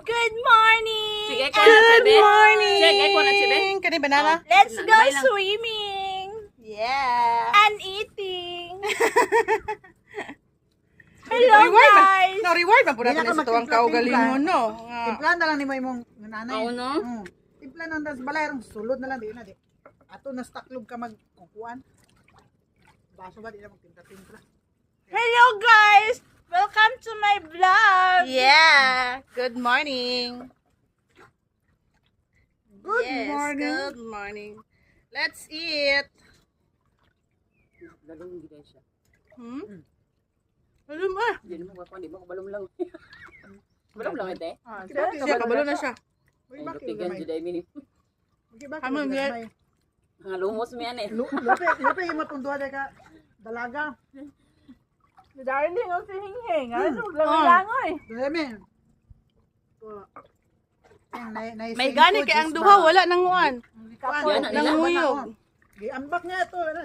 Good morning! Sige, ko na Good sibe. morning! Sige, ko na sibe. Kani banana? Let's go Sabay lang. swimming! Yeah. And eating! Hello guys! No, reward man po Di na natin ka sa tuwang magtimpla-timpla. kaugalingon, no? Nga. Timpla na lang ni mo imong nanay. Oo, no? Timpla na lang sa balay rong sulod na lang di na di. Ato na staklog ka magkukuan. Baso ba di na magtimpla-timpla. Hello guys! Welcome to my vlog! Yeah. Good morning. Good Yes, morning. good morning. Let's eat. Balong gid siya. Alam ah. Di mo ko di mo ko balong lang. Balong lang ite. Siya, kabalo na siya. Uy, Ay, bakit lutigan gamay? jud ay mini. Uy, bakit Amo, gamay? Nga lumos mi ani. Lupe yung matundua de ka dalaga. Si Darling o si Hinghing. Ano? Oh. Langoy-langoy. Dami. May gani kay ang duha wala nang uwan. Yan na Nang nila. uyog. Giambak nga ito, ano,